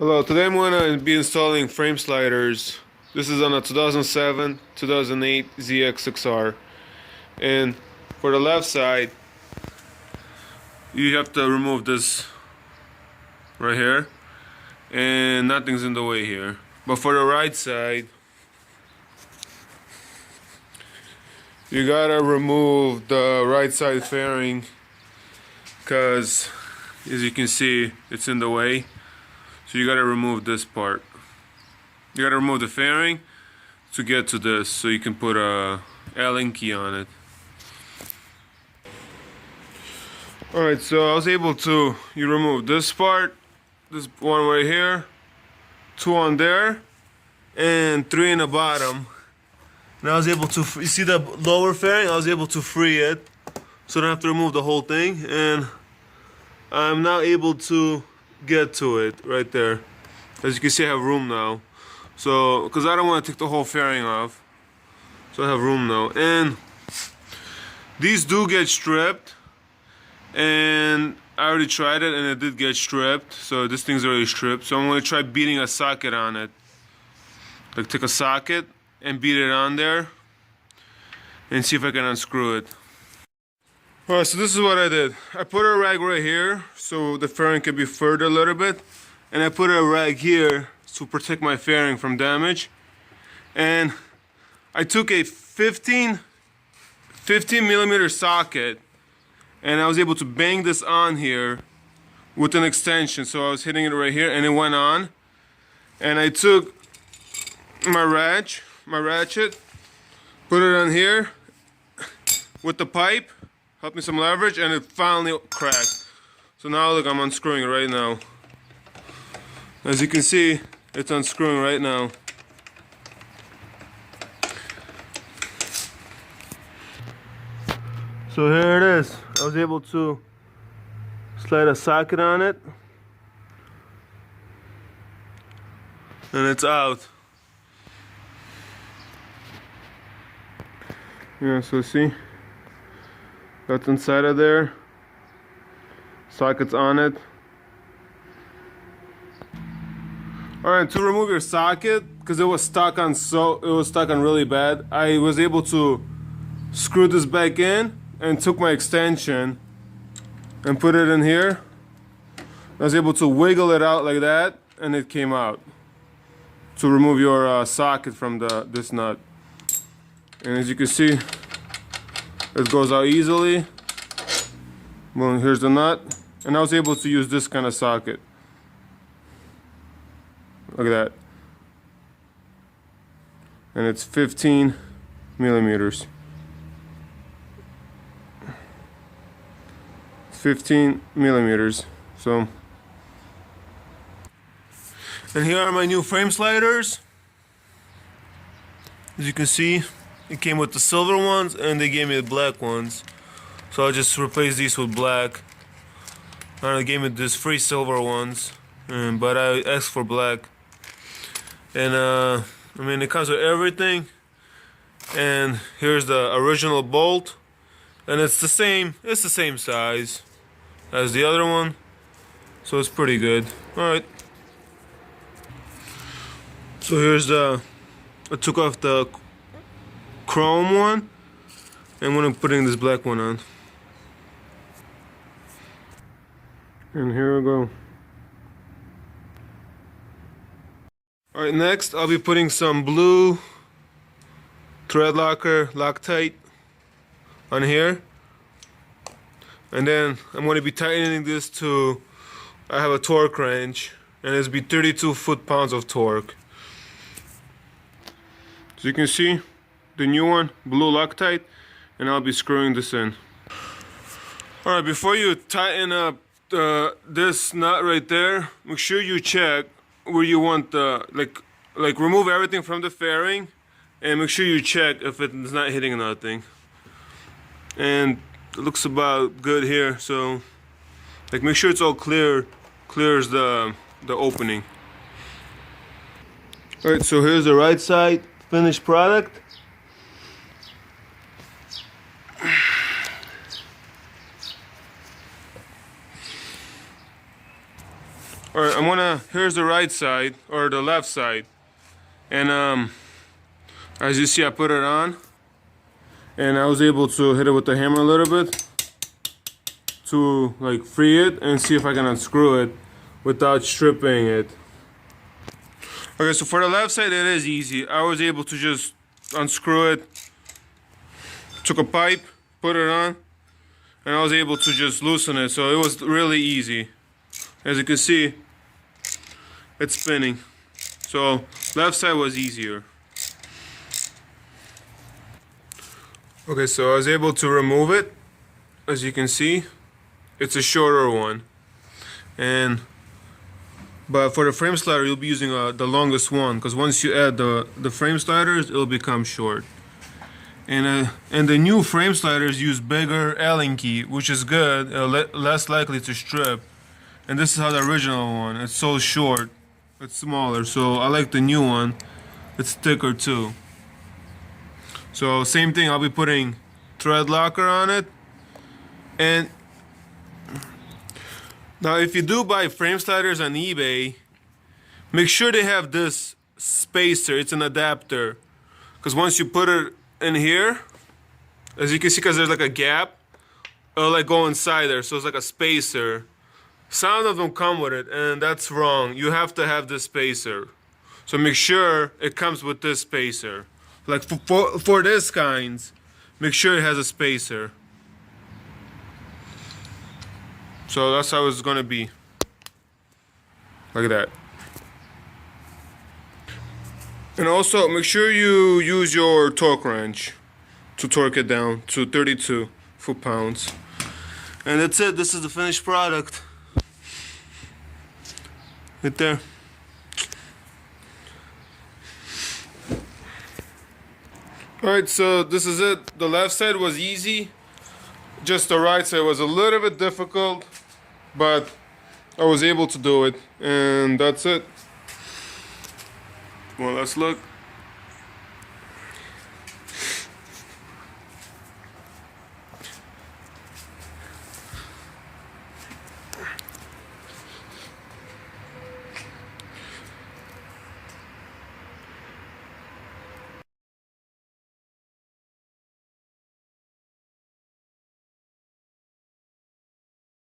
Hello, today I'm going to be installing frame sliders. This is on a 2007, 2008 ZX6R. And for the left side, you have to remove this right here. And nothing's in the way here. But for the right side, you gotta remove the right side fairing because, as you can see, it's in the way. So you gotta remove this part. You gotta remove the fairing to get to this, so you can put a Allen key on it. Alright, so I was able to remove this part, this one right here, 2 on there, and 3 in the bottom. And I was able to, you see the lower fairing? I was able to free it, so I don't have to remove the whole thing. And I'm now able to get to it right there. As you can see, I have room now. So, because I don't want to take the whole fairing off, so I have room now. And these do get stripped, and I already tried it and it did get stripped. So this thing's already stripped. So I'm going to try beating a socket on it. Like take a socket and beat it on there and see if I can unscrew it. Alright, so this is what I did. I put a rag right here so the fairing can be further a little bit, and I put a rag here to protect my fairing from damage. And I took a 15 millimeter socket, and I was able to bang this on here with an extension. So I was hitting it right here and it went on. And I took my ratchet, put it on here with the pipe, helped me some leverage, and it finally cracked. So now look, I'm unscrewing it right now. As you can see, it's unscrewing right now. So here it is. I was able to slide a socket on it, and it's out. Yeah, so see, that's inside of there. Socket's on it. Alright, to remove your socket, because it was stuck on really bad, I was able to screw this back in and took my extension and put it in here. I was able to wiggle it out like that, and it came out. To remove your socket from this nut. And as you can see, it goes out easily. Well, here's the nut. And I was able to use this kind of socket. Look at that. And it's 15 millimeters. 15 millimeters. So, and here are my new frame sliders. As you can see, it came with the silver ones and they gave me the black ones. So I'll just replace these with black. And they gave me these free silver ones, but I asked for black. And I mean, it comes with everything. And here's the original bolt, and it's the same size as the other one, so it's pretty good. Alright, so here's I took off the chrome one, and I'm putting this black one on. And here we go. Alright, next I'll be putting some blue thread locker Loctite on here. And then I'm going to be tightening this to, I have a torque wrench, and it's be 32 foot-pounds of torque. So you can see the new one, blue Loctite, and I'll be screwing this in. Alright, before you tighten up this nut right there, make sure you check where you want the, like remove everything from the fairing, and make sure you check if it's not hitting nothing. And it looks about good here, so like make sure it's all clears the opening. Alright, so here's the right side finished product. Alright, here's the right side, or the left side. And as you see, I put it on. And I was able to hit it with the hammer a little bit to like free it and see if I can unscrew it without stripping it. Okay, so for the left side it is easy. I was able to just unscrew it, took a pipe, put it on, and I was able to just loosen it, so it was really easy. As you can see, it's spinning. So left side was easier. Okay, so I was able to remove it. As you can see, it's a shorter one. But for the frame slider, you'll be using the longest one, because once you add the frame sliders, it'll become short. And the new frame sliders use bigger Allen key, which is good, less likely to strip. And this is how the original one, it's so short, it's smaller. So I like the new one, it's thicker too. So same thing, I'll be putting thread locker on it. And now if you do buy frame sliders on eBay, make sure they have this spacer, it's an adapter. Because once you put it in here, as you can see, because there's like a gap, it'll like go inside there, so it's like a spacer. Some of them come with it, and that's wrong. You have to have this spacer. So make sure it comes with this spacer. Like for this kinds, make sure it has a spacer. So that's how it's gonna be. Like that. And also make sure you use your torque wrench to torque it down to 32 foot-pounds. And that's it. This is the finished product. Right there. Alright, so this is it. The left side was easy. Just the right side was a little bit difficult, but I was able to do it. And that's it. Well, let's look.